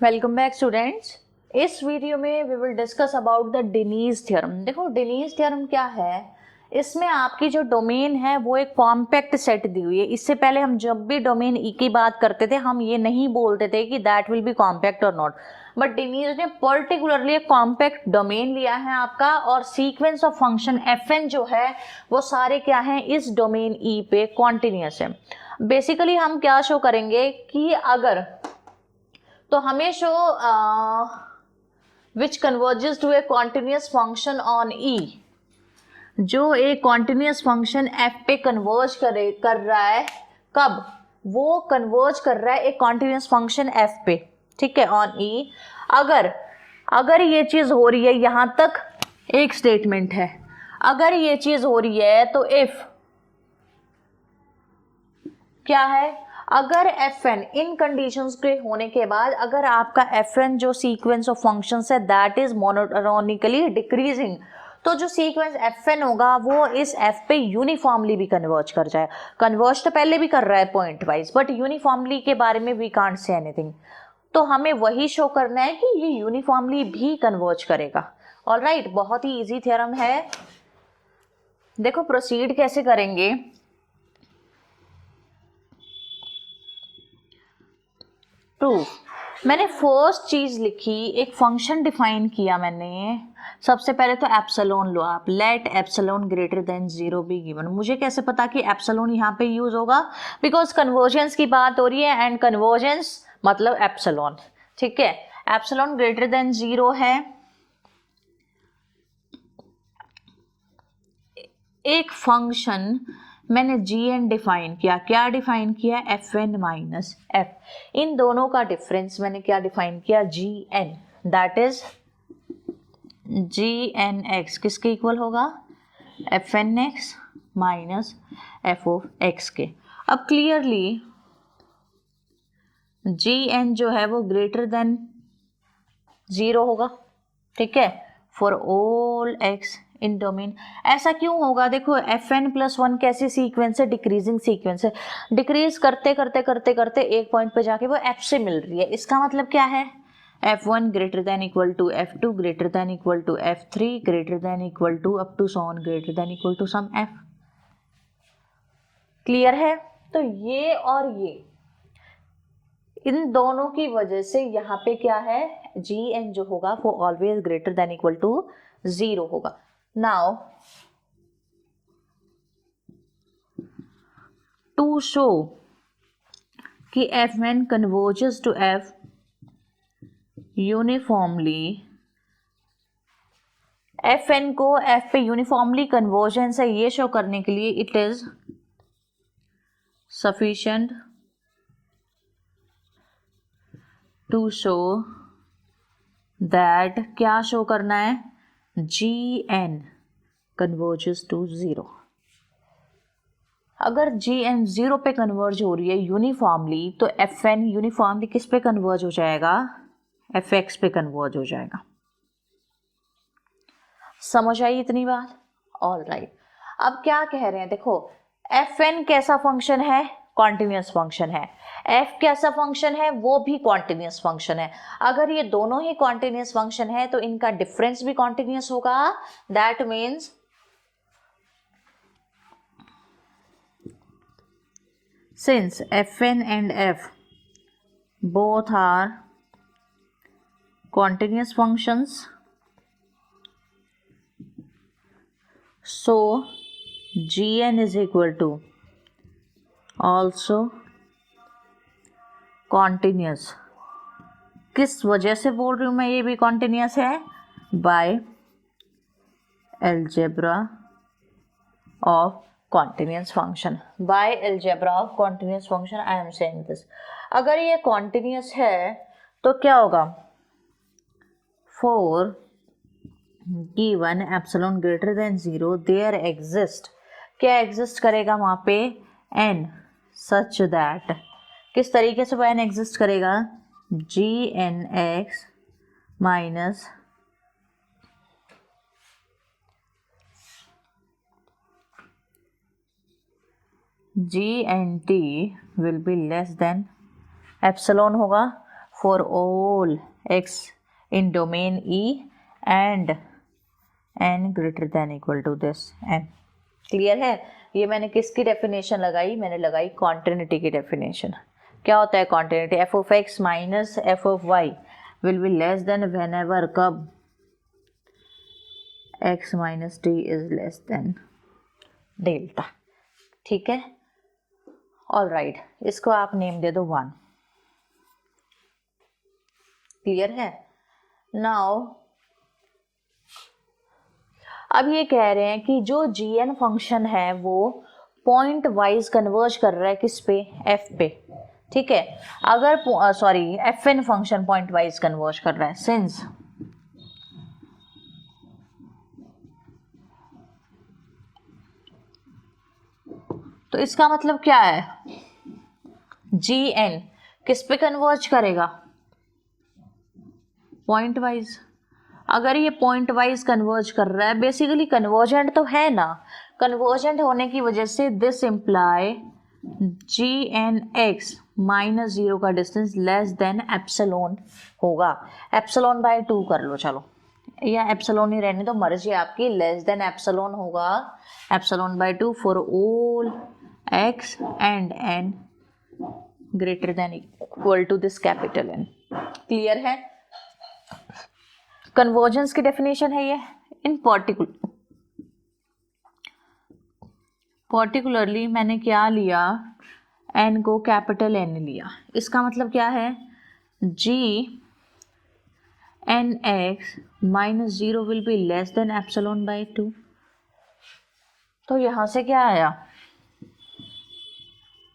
Welcome back students. इस video में we will discuss about the Dini's theorem. देखो Dini's theorem क्या है, इसमें आपकी जो डोमेन है वो एक कॉम्पैक्ट सेट दी हुई है। इससे पहले हम जब भी डोमेन ई की बात करते थे हम ये नहीं बोलते थे कि दैट विल बी कॉम्पैक्ट और नॉट, बट डेनीज ने पर्टिकुलरली एक कॉम्पैक्ट डोमेन लिया है आपका, और sequence of function F N जो है वो सारे क्या हैं इस डोमेन ई पे कॉन्टिन्यूस है। बेसिकली हम क्या शो करेंगे कि अगर तो हमें show which converges to a continuous function on E, जो एक कॉन्टिन्यूस फंक्शन एफ पे कन्वर्ज कर रहा है। कब वो कन्वर्ज कर रहा है एक कॉन्टिन्यूस फंक्शन एफ पे, ठीक है, ऑन ई। अगर अगर ये चीज हो रही है, यहां तक एक स्टेटमेंट है, अगर ये चीज हो रही है तो इफ क्या है, अगर एफ एन इन कंडीशंस के होने के बाद अगर आपका एफ एन जो सीक्वेंस ऑफ फंक्शंस है दैट इज मोनोटोनिकली डिक्रीजिंग, तो जो सीक्वेंस एफ एन होगा वो इस एफ पे यूनिफॉर्मली भी कन्वर्ज कर जाए। कन्वर्ज तो पहले भी कर रहा है पॉइंट वाइज, बट यूनिफॉर्मली के बारे में वी कांट से एनीथिंग। तो हमें वही शो करना है कि ये यूनिफॉर्मली भी कन्वर्ज करेगा। ऑलराइट, बहुत ही इजी थ्योरम है। देखो प्रोसीड कैसे करेंगे। प्रूफ मैंने फर्स्ट चीज लिखी, एक फंक्शन डिफाइन किया मैंने। सबसे पहले तो एप्सिलॉन लो आप, let epsilon greater than 0 be given. मुझे कैसे पता कि एप्सिलॉन यहाँ पे यूज होगा, बिकॉज कन्वर्जेंस की बात हो रही है एंड कन्वर्जेंस मतलब एप्सिलॉन, ठीक है। एप्सिलॉन ग्रेटर देन 0 है। एक फंक्शन मैंने जी एन डिफाइन किया, क्या डिफाइन किया, एफ एन माइनस एफ। इन दोनों का डिफरेंस मैंने क्या डिफाइन किया, G N, that is G N X किसके इक्वल होगा, F N X minus F of X के। अब क्लियरली जी एन जो है वो ग्रेटर देन 0 होगा, ठीक है, for all x in domain. ऐसा क्यों होगा, देखो एफ एन प्लस वन कैसी सीक्वेंस है, डिक्रीजिंग सीक्वेंस है। डिक्रीज करते करते करते करते एक पॉइंट पे जाके वो एफ से मिल रही है। इसका मतलब क्या है, F one greater than equal to F two greater than equal to F three greater than equal to up to so on greater than equal to some F. Clear है। तो ये और ये इन दोनों की वजह से यहाँ पे क्या है, जी एन जो होगा वो always greater than equal to 0 होगा। नाउ टू शो कि F N converges to F uniformly, F N को एफ पे यूनिफॉर्मली कन्वर्जेंस है ये शो करने के लिए it is sufficient to show that, क्या शो करना है, जी एन कन्वर्जेस टू 0। अगर जी एन 0 पे कन्वर्ज हो रही है यूनिफॉर्मली, तो एफ एन यूनिफॉर्मली किस पे कन्वर्ज हो जाएगा, एफ एक्स पे कन्वर्ज हो जाएगा। समझ आई इतनी बात। ऑल राइट, अब क्या कह रहे हैं, देखो एफ एन कैसा फंक्शन है, कॉन्टिन्यूस फंक्शन है। एफ कैसा फंक्शन है, वो भी कॉन्टिन्यूस फंक्शन है। अगर ये दोनों ही कॉन्टिन्यूस फंक्शन है तो इनका डिफरेंस भी कॉन्टिन्यूस होगा। That means since fn and f both are continuous functions, so gn is equal to also continuous। किस वजह से बोल रही हूँ मैं ये भी continuous है, by algebra of continuous function, by algebra of continuous function I am saying this। अगर ये continuous है तो क्या होगा, for given epsilon greater than 0 there exist, क्या exist करेगा वहाँ पे, n such that, किस तरीके से वो n exist करेगा, G N X minus G N T will be less than epsilon होगा for all x in domain E and n greater than equal to this n। Clear है? ये मैंने किसकी डेफिनेशन लगाई? मैंने लगाई कॉन्टिन्यूटी की डेफिनेशन। क्या होता है continuity? F of X minus F of Y will be less than whenever, कब? X minus T is less than delta. ठीक है, ऑल राइट, इसको आप नेम दे दो 1। क्लियर है? नाउ अब ये कह रहे हैं कि जो gn फंक्शन है वो पॉइंट वाइज कन्वर्ज कर रहा है किस पे? f पे। ठीक है, अगर sorry fn function point wise converge कर रहा है, सिंस तो इसका मतलब क्या है? gn किस पे कन्वर्ज करेगा? Point wise. अगर ये पॉइंट वाइज कन्वर्ज कर रहा है, बेसिकली कन्वर्जेंट तो है ना, कन्वर्जेंट होने की वजह से दिस इम्प्लाई gn(x) माइनस 0 का डिस्टेंस लेस देन एप्सिलॉन होगा। एप्सिलॉन बाय 2 कर लो, चलो, या एप्सिलॉन ही रहने दो, मर्जी आपकी। लेस देन एप्सिलॉन होगा, epsilon by 2 for all x and n greater than equal to this capital N। Clear है? कन्वर्जेंस की डेफिनेशन है ये। इन पर्टिकुलरली मैंने क्या लिया? n को कैपिटल N लिया। इसका मतलब क्या है? gn(x) minus 0 will be less than epsilon by 2। तो यहां से क्या आया?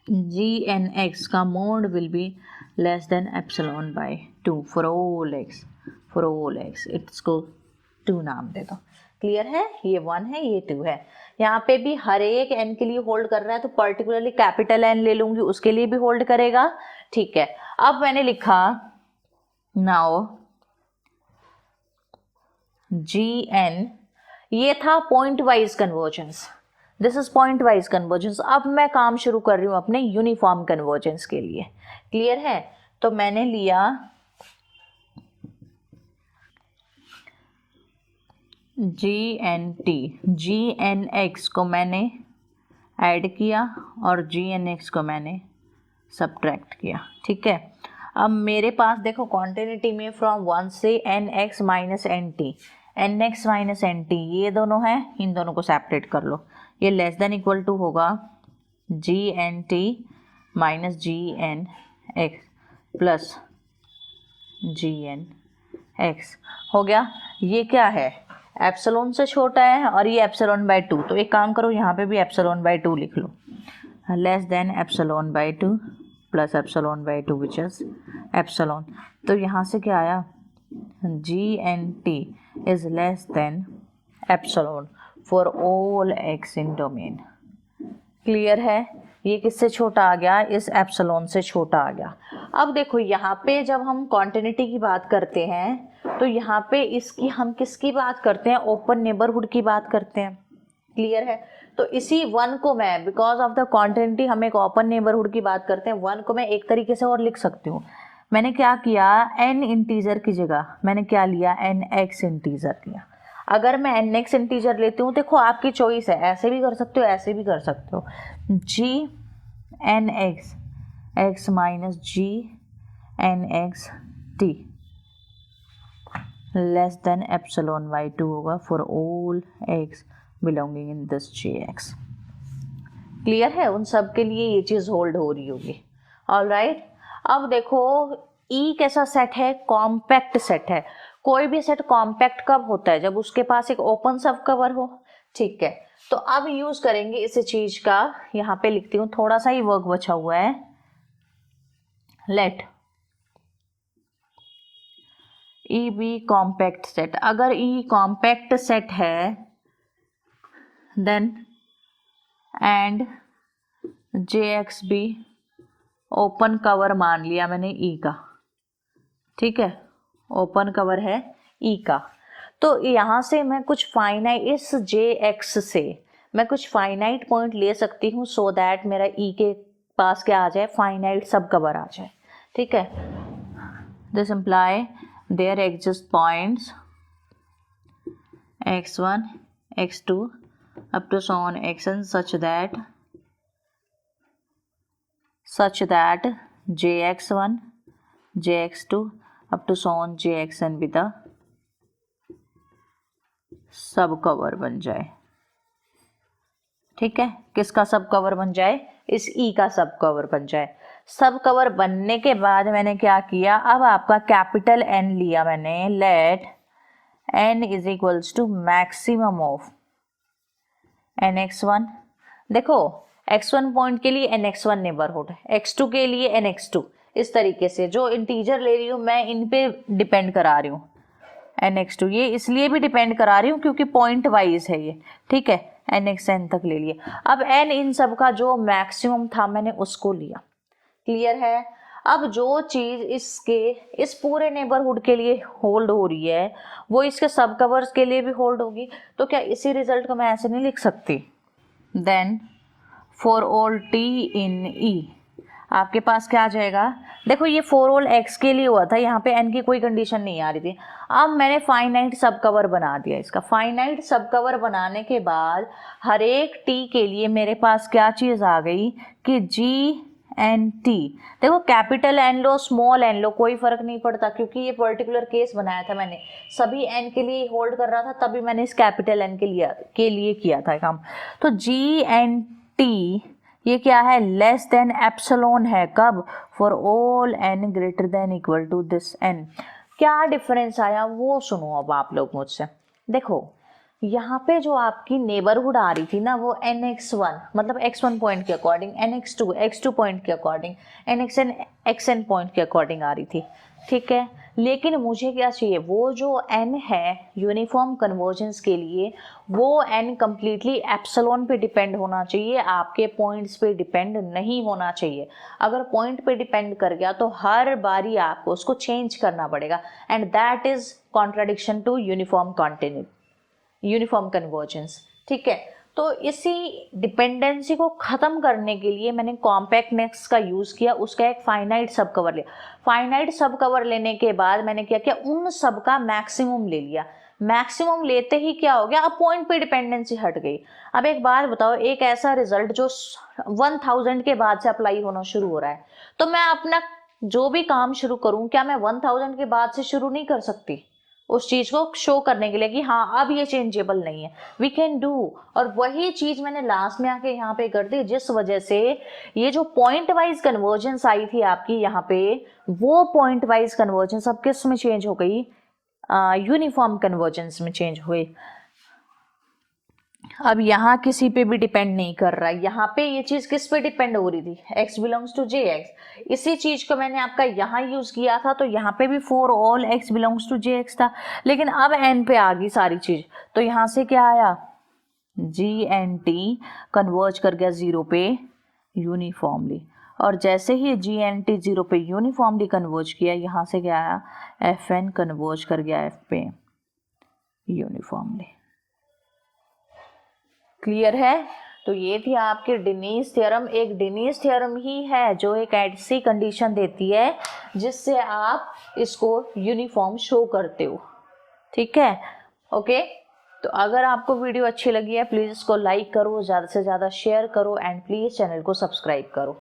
gn(x) का mode will be less than epsilon by 2 for all x, for all x। इसको 2 नाम दे दो। क्लियर है? ये 1 है, ये 2 है। यहाँ पे भी हर एक n के लिए होल्ड कर रहा है, तो पर्टिकुलरली कैपिटल N ले लूंगी, उसके लिए भी होल्ड करेगा। ठीक है, अब मैंने लिखा नाउ gn, ये था point wise convergence, this is point wise convergence. अब मैं काम शुरू कर रही हूँ अपने यूनिफॉर्म कन्वर्जेंस के लिए। क्लियर है? तो मैंने लिया gn(x) को मैंने ऐड किया और gn(x) को मैंने सब्ट्रैक्ट किया। ठीक है, अब मेरे पास देखो कॉन्टिन्यूटी में फ्रॉम 1 से nx माइनस nt ये दोनों हैं, इन दोनों को सेपरेट कर लो। ये लेस देन इक्वल टू होगा gnt minus gnx plus gnx हो गया। ये क्या है? एप्सिलॉन से छोटा है और ये एप्सिलॉन बाय 2। तो एक काम करो, यहाँ पे भी एप्सिलॉन बाय 2 लिख लो। Less than epsilon by 2 plus epsilon by 2 which is epsilon. तो यहाँ से क्या आया? gnt is less than epsilon for all x in domain. Clear है? ये किससे छोटा आ गया? इस एप्सिलॉन से छोटा आ गया। अब देखो यहाँ पे जब हम कॉन्टिन्यूटी की बात करते हैं तो यहाँ पे इसकी हम किसकी बात करते हैं? ओपन नेबरहुड की बात करते हैं। क्लियर है? तो इसी 1 को मैं, बिकॉज ऑफ द कॉन्टिन्यूटी हम एक ओपन नेबरहुड की बात करते हैं, 1 को मैं एक तरीके से और लिख सकती हूँ। मैंने क्या किया? n इंटीजर की जगह मैंने क्या लिया? nx इंटीजर लिया। अगर मैं nx इंटीजर लेती हूँ, देखो आपकी चॉइस है, ऐसे भी कर सकते हो, ऐसे भी कर सकते हो। gn(x) x minus gn(x) t less than epsilon by 2 होगा for all x belonging in this jx। Clear है? उन सब के लिए ये चीज़ होल्ड हो रही होगी। ऑल राइट, अब देखो E कैसा सेट है? कॉम्पैक्ट सेट है। कोई भी सेट कॉम्पैक्ट कब होता है? जब उसके पास एक ओपन सब कवर हो। ठीक है, तो अब यूज करेंगे इस चीज का। यहाँ पे लिखती हूँ, थोड़ा सा ही वर्क बचा हुआ है। Let E be compact set. अगर E कॉम्पैक्ट सेट है देन एंड JX भी ओपन कवर मान लिया मैंने E का। ठीक है, ओपन कवर है E का। तो यहाँ से मैं कुछ फाइनाइट, इस JX से मैं कुछ फाइनाइट पॉइंट ले सकती हूँ सो दैट मेरा E के पास क्या आ जाए? फाइनाइट सब कवर आ जाए। ठीक है, This imply there exist points x1, x2 up to so on xn such that jx1, jx2 up to so on jxn भी the सब कवर बन जाए। ठीक है, किसका सब कवर बन जाए? इस ई का सब कवर बन जाए। सब कवर बनने के बाद मैंने क्या किया, अब आपका कैपिटल एन लिया मैंने, let N is equals to maximum of N X one. देखो x1 पॉइंट के लिए N X one neighbourhood, x2 के लिए एन एक्स टू, इस तरीके से जो इंटीजर ले रही हूँ मैं इन पे डिपेंड करा रही हूँ। एन एक्स टू ये इसलिए भी डिपेंड करा रही हूँ क्योंकि पॉइंट वाइज है ये। ठीक है, एन एक्स एन तक ले लिए। अब एन इन सब का जो मैक्सिमम था मैंने उसको लिया। क्लियर है? अब जो चीज इसके इस पूरे नेबरहुड के लिए होल्ड हो रही है वो इसके सब कवर्स के लिए भी होल्ड होगी। तो क्या इसी रिजल्ट को मैं ऐसे नहीं लिख सकती? देन फॉर ऑल टी इन ई आपके पास क्या आ जाएगा? देखो ये फॉर ऑल एक्स के लिए हुआ था, यहाँ पे एन की कोई कंडीशन नहीं आ रही थी। अब मैंने फाइनाइट सब कवर बना दिया इसका। फाइनाइट सब कवर बनाने के बाद हर एक टी के लिए मेरे पास क्या चीज़ आ गई कि जी एन टी। देखो कैपिटल एन लो स्मॉल एन लो कोई फर्क नहीं पड़ता, क्योंकि ये पर्टिकुलर केस बनाया था मैंने, सभी एन के लिए होल्ड कर रहा था, तभी मैंने इस कैपिटल एन के लिए किया था काम। तो जी एन टी ये क्या है? लेस देन एप्सिलॉन है। कब? For all N greater than equal to this N. क्या डिफरेंस आया वो सुनो अब आप लोग मुझसे। देखो यहाँ पे जो आपकी नेबरहुड आ रही थी ना वो एन एक्स वन मतलब x1 पॉइंट के according, N X two point के according, N X N point के अकॉर्डिंग आ रही थी। ठीक है, लेकिन मुझे क्या चाहिए? वो जो n है यूनिफॉर्म कन्वर्जेंस के लिए वो n कम्प्लीटली एप्सिलॉन पे डिपेंड होना चाहिए, आपके पॉइंट्स पे डिपेंड नहीं होना चाहिए। अगर पॉइंट पे डिपेंड कर गया तो हर बारी आपको उसको चेंज करना पड़ेगा, and that is contradiction to uniform convergence. ठीक है, तो इसी डिपेंडेंसी को खत्म करने के लिए मैंने कॉम्पैक्टनेस का यूज किया, उसका एक फाइनाइट सब कवर लिया। फाइनाइट सब कवर लेने के बाद मैंने क्या किया? उन सब का मैक्सिमम ले लिया। मैक्सिमम लेते ही क्या हो गया? अब पॉइंट पे डिपेंडेंसी हट गई। अब एक बात बताओ, एक ऐसा रिजल्ट जो 1000 के बाद से अप्लाई होना शुरू हो रहा है, तो मैं अपना जो भी काम शुरू करूं क्या मैं 1000 के बाद से शुरू नहीं कर सकती? उस चीज को शो करने के लिए कि हाँ अब ये चेंजेबल नहीं है, वी कैन डू। और वही चीज मैंने लास्ट में आके यहाँ पे कर दी, जिस वजह से ये जो पॉइंट वाइज कन्वर्जेंस आई थी आपकी यहाँ पे, वो पॉइंट वाइज कन्वर्जेंस अब किस में चेंज हो गई? यूनिफॉर्म कन्वर्जेंस में चेंज हुई। अब यहाँ किसी पे भी डिपेंड नहीं कर रहा है। यहाँ पे ये चीज किस पे डिपेंड हो रही थी? x belongs to J X. इसी चीज को मैंने आपका यहाँ यूज किया था, तो यहाँ पे भी for all x belongs to J X था, लेकिन अब n पे आ गई सारी चीज। तो यहाँ से क्या आया? जी एन टी कन्वर्ज कर गया 0 पे यूनिफॉर्मली, और जैसे ही जी एन टी 0 पे यूनिफॉर्मली कन्वर्ज किया, यहाँ से क्या आया? एफ एन कन्वर्ज कर गया f पे यूनिफॉर्मली। क्लियर है? तो ये थी आपकी डिनीज थ्योरम। एक डिनीज थ्योरम ही है जो एक ऐसी कंडीशन देती है जिससे आप इसको यूनिफॉर्म शो करते हो। ठीक है, ओके। तो अगर आपको वीडियो अच्छी लगी है प्लीज़ इसको लाइक करो, ज़्यादा से ज़्यादा शेयर करो, एंड प्लीज़ चैनल को सब्सक्राइब करो।